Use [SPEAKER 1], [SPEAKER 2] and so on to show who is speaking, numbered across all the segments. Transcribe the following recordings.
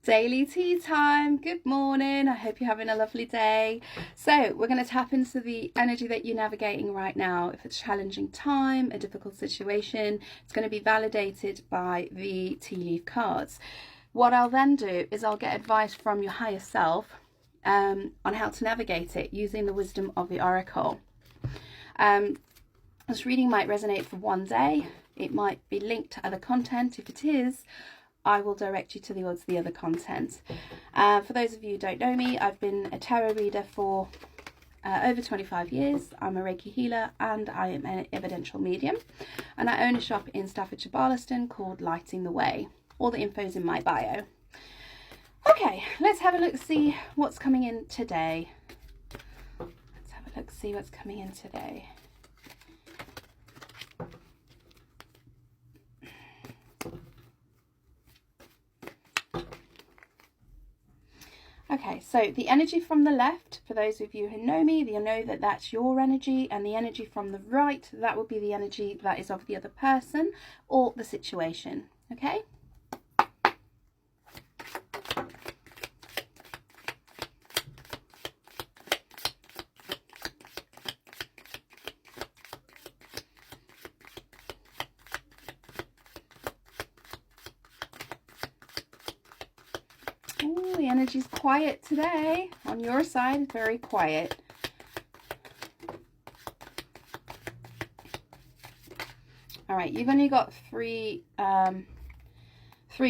[SPEAKER 1] Daily tea time. Good morning. I hope you're having a lovely day. So we're going to tap into the energy that you're navigating right now. If it's a challenging time, a difficult situation, it's going to be validated by the tea leaf cards. What I'll then do is I'll get advice from your higher self on how to navigate it using the wisdom of the oracle. This reading might resonate for one day. It might be linked to other content. If it is, I will direct you towards the other content. For those of you who don't know me, I've been a tarot reader for over 25 years. I'm a Reiki healer and I am an evidential medium. And I own a shop in Staffordshire Barlaston called Lighting the Way. All the info's in my bio. Okay, let's have a look, see what's coming in today. Let's have a look, see what's coming in today. Okay, so the energy from the left, for those of you who know me, you know that that's your energy, and the energy from the right, that would be the energy that is of the other person or the situation, okay? Oh, the energy's quiet today. On your side, very quiet. All right, you've only got three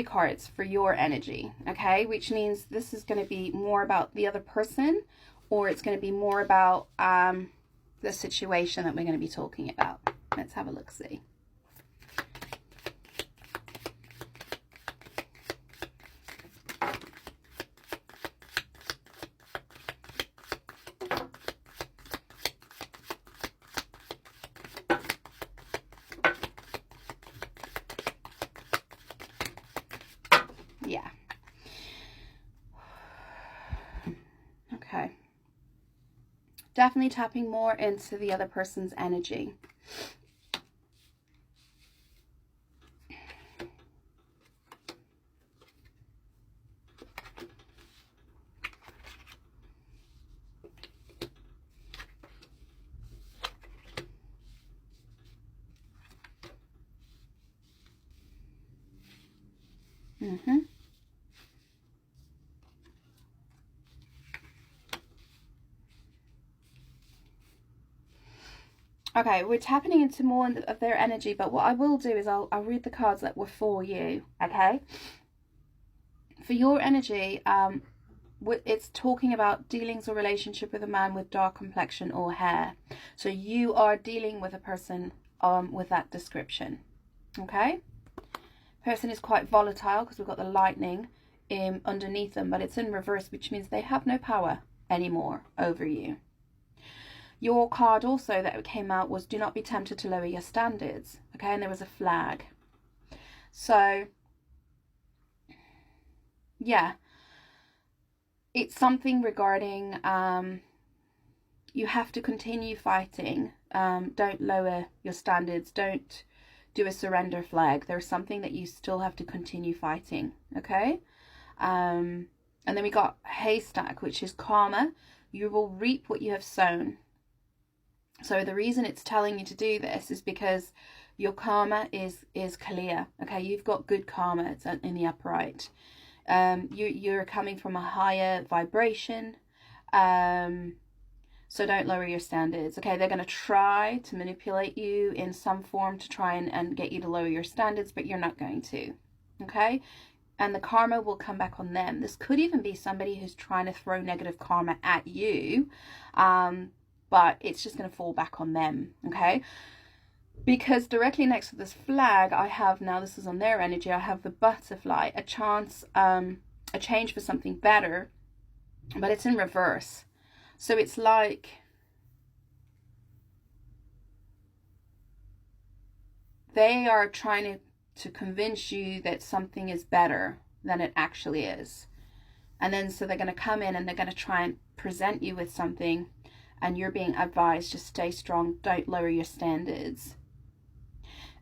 [SPEAKER 1] cards for your energy, okay? Which means this is going to be more about the other person, or it's going to be more about the situation that we're going to be talking about. Let's have a look-see. Yeah. Okay. Definitely tapping more into the other person's energy. Okay, we're tapping into more of their energy, but what I will do is I'll read the cards that were for you, okay? For your energy, it's talking about dealings or relationship with a man with dark complexion or hair. So you are dealing with a person with that description, okay? Person is quite volatile because we've got the lightning underneath them, but it's in reverse, which means they have no power anymore over you. Your card also that came out was do not be tempted to lower your standards, okay? And there was a flag. So, yeah, it's something regarding you have to continue fighting. Don't lower your standards. Don't do a surrender flag. There's something that you still have to continue fighting, okay? And then we got haystack, which is karma. You will reap what you have sown. So the reason it's telling you to do this is because your karma is clear, okay? You've got good karma. It's in the upright. You're coming from a higher vibration, so don't lower your standards, okay? They're going to try to manipulate you in some form to try and get you to lower your standards, but you're not going to, okay? And the karma will come back on them. This could even be somebody who's trying to throw negative karma at you, but it's just going to fall back on them, okay? Because directly next to this flag, I have, now this is on their energy, I have the butterfly, a chance, a change for something better, but it's in reverse. So it's like they are trying to convince you that something is better than it actually is. And then so they're going to come in and they're going to try and present you with something, and you're being advised to stay strong, don't lower your standards.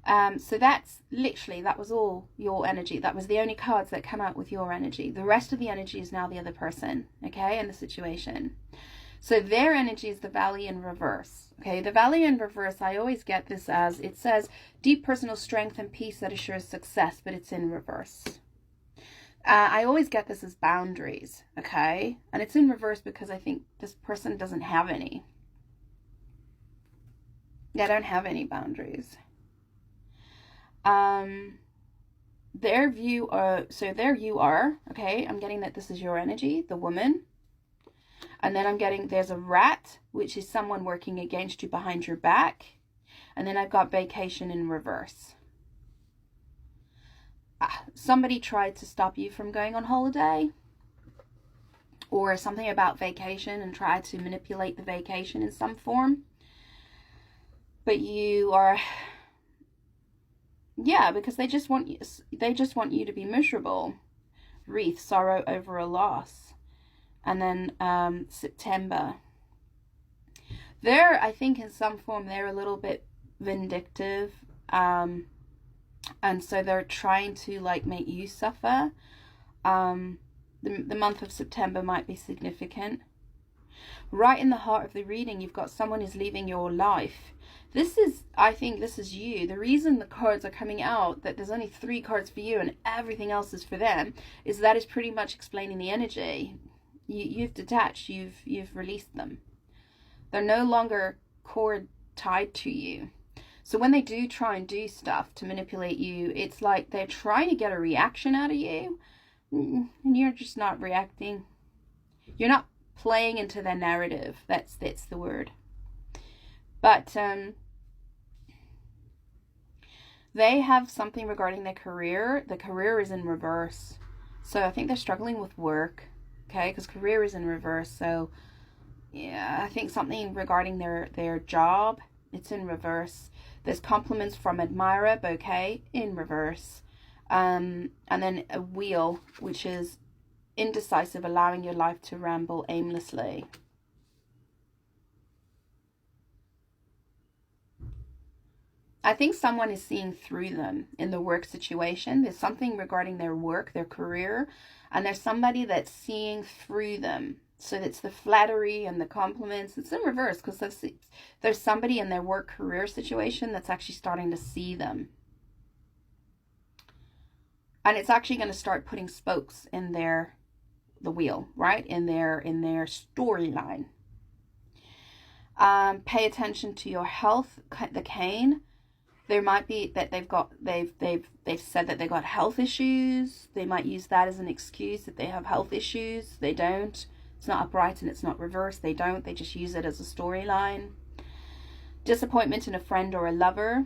[SPEAKER 1] So that's literally, that was all your energy. That was the only cards that come out with your energy. The rest of the energy is now the other person, okay, and the situation. So their energy is the Valley in reverse. Okay, the Valley in reverse, I always get this as, it says deep personal strength and peace that assures success, but it's in reverse. I always get this as boundaries, okay? And it's in reverse because I think this person doesn't have any. They don't have any boundaries. There you are, so there you are, okay? I'm getting that this is your energy, the woman. And then I'm getting, there's a rat, which is someone working against you behind your back. And then I've got vacation in reverse. Somebody tried to stop you from going on holiday. Or something about vacation and tried to manipulate the vacation in some form. But you are, yeah, because they just want you to be miserable. Wreath, sorrow over a loss. And then September. They're, I think in some form, they're a little bit vindictive. And so they're trying to like make you suffer. The month of September might be significant. Right in the heart of the reading, you've got someone who's leaving your life. This is, I think this is you. The reason the cards are coming out, that there's only 3 cards for you and everything else is for them, is that is pretty much explaining the energy. You've detached, you've released them. They're no longer cord tied to you. So when they do try and do stuff to manipulate you, it's like they're trying to get a reaction out of you, and you're just not reacting. You're not playing into their narrative. That's the word. But they have something regarding their career. The career is in reverse. So I think they're struggling with work. Okay, because career is in reverse. So yeah, I think something regarding their job, it's in reverse. There's compliments from admirer, bouquet, in reverse. And then a wheel, which is indecisive, allowing your life to ramble aimlessly. I think someone is seeing through them in the work situation. There's something regarding their work, their career, and there's somebody that's seeing through them. So it's the flattery and the compliments. It's in reverse because there's somebody in their work career situation that's actually starting to see them. And it's actually going to start putting spokes in the wheel, right? In their storyline. Pay attention to your health, the cane. There might be that they've said that they've got health issues. They might use that as an excuse if they have health issues. They don't. It's not upright and it's not reversed. They don't. They just use it as a storyline. Disappointment in a friend or a lover.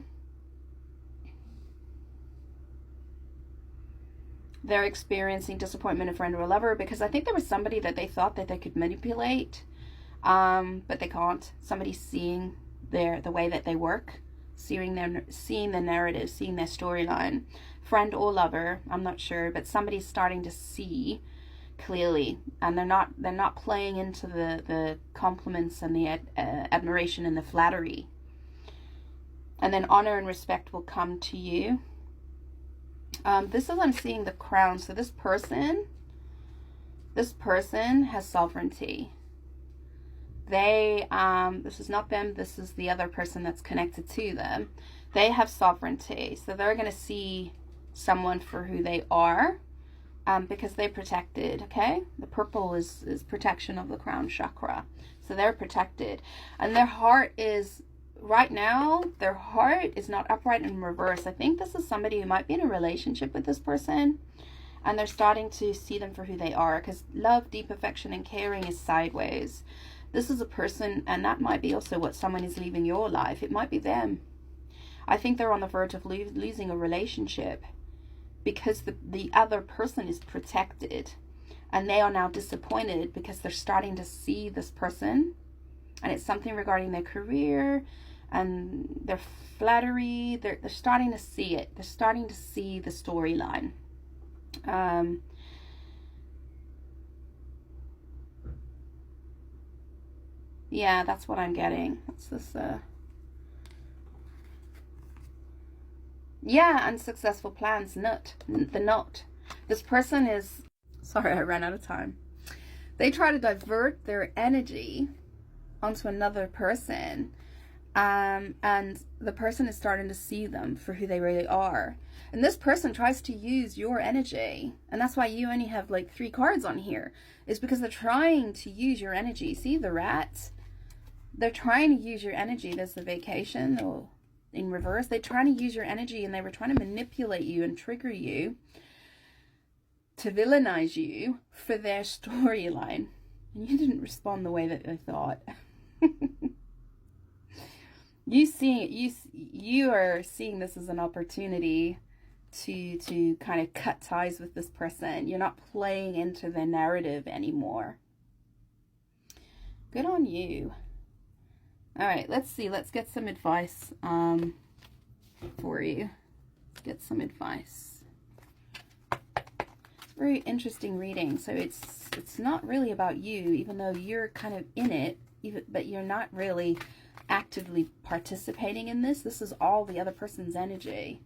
[SPEAKER 1] They're experiencing disappointment in a friend or a lover because I think there was somebody that they thought that they could manipulate, but they can't. Somebody's seeing the way that they work. Seeing the narrative, seeing their storyline. Friend or lover, I'm not sure, but somebody's starting to see clearly, and they're not playing into the compliments and the admiration and the flattery. And then honor and respect will come to you. This is, I'm seeing the crown. So this person has sovereignty. They, this is not them, this is the other person that's connected to them. They have sovereignty. So they're going to see someone for who they are, because they're protected, okay? The purple is protection of the crown chakra. So they're protected. And their heart is, right now, their heart is not upright in reverse. I think this is somebody who might be in a relationship with this person, and they're starting to see them for who they are, because love, deep affection, and caring is sideways. This is a person, and that might be also what someone is leaving your life. It might be them. I think they're on the verge of losing a relationship because the other person is protected, and they are now disappointed because they're starting to see this person, and it's something regarding their career and their flattery. They're starting to see it. They're starting to see the storyline. Yeah, that's what I'm getting. That's this, Yeah, unsuccessful plans, the not. This person is, sorry, I ran out of time. They try to divert their energy onto another person, and the person is starting to see them for who they really are. And this person tries to use your energy, and that's why you only have like 3 cards on here, is because they're trying to use your energy. See the rat? They're trying to use your energy. There's the vacation, or in reverse. They're trying to use your energy, and they were trying to manipulate you and trigger you to villainize you for their storyline. And you didn't respond the way that they thought. You are seeing this as an opportunity to kind of cut ties with this person. You're not playing into their narrative anymore. Good on you. All right, let's see. Let's get some advice for you. Let's get some advice. It's a very interesting reading. So it's not really about you, even though you're kind of in it, but you're not really actively participating in this. This is all the other person's energy,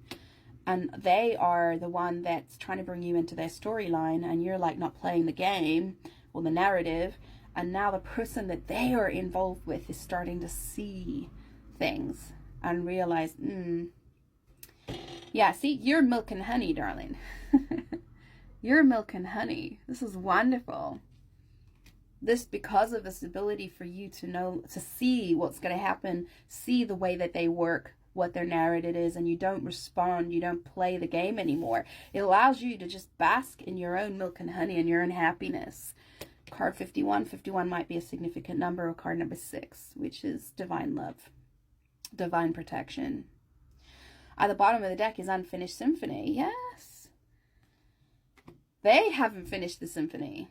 [SPEAKER 1] and they are the one that's trying to bring you into their storyline, and you're like not playing the game or the narrative. And now the person that they are involved with is starting to see things and realize, yeah, see, you're milk and honey, darling. You're milk and honey. This is wonderful. This, because of this ability for you to know, to see what's going to happen, see the way that they work, what their narrative is, and you don't respond, you don't play the game anymore. It allows you to just bask in your own milk and honey and your own happiness. Card 51. 51 might be a significant number, or card number 6, which is divine love, divine protection. At the bottom of the deck is unfinished symphony. Yes. They haven't finished the symphony.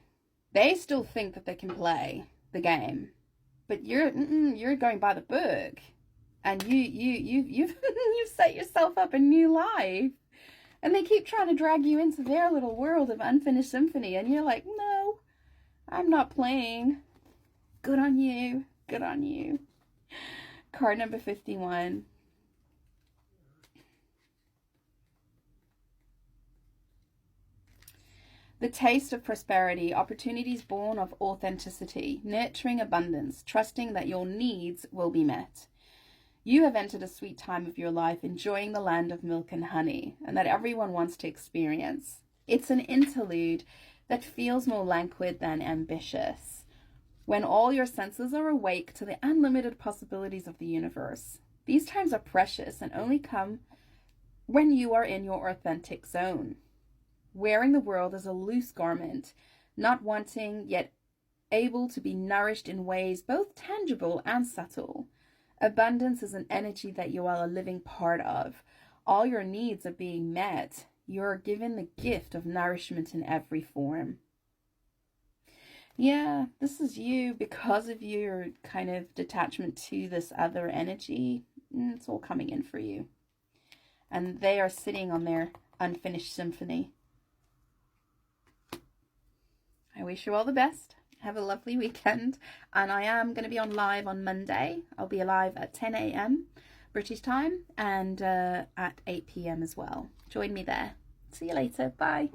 [SPEAKER 1] They still think that they can play the game, but you're going by the book, and you've set yourself up a new life, and they keep trying to drag you into their little world of unfinished symphony, and you're like, no, I'm not playing. Good on you. Good on you. Card number 51. The taste of prosperity, opportunities born of authenticity, nurturing abundance, trusting that your needs will be met. You have entered a sweet time of your life, enjoying the land of milk and honey, and that everyone wants to experience. It's an interlude that feels more languid than ambitious, when all your senses are awake to the unlimited possibilities of the universe. These times are precious and only come when you are in your authentic zone. Wearing the world as a loose garment, not wanting yet able to be nourished in ways both tangible and subtle. Abundance is an energy that you are a living part of. All your needs are being met. You're given the gift of nourishment in every form. Yeah, this is you because of your kind of detachment to this other energy. It's all coming in for you. And they are sitting on their unfinished symphony. I wish you all the best. Have a lovely weekend. And I am going to be on live on Monday. I'll be live at 10 a.m. British time and at 8 p.m. as well. Join me there. See you later. Bye.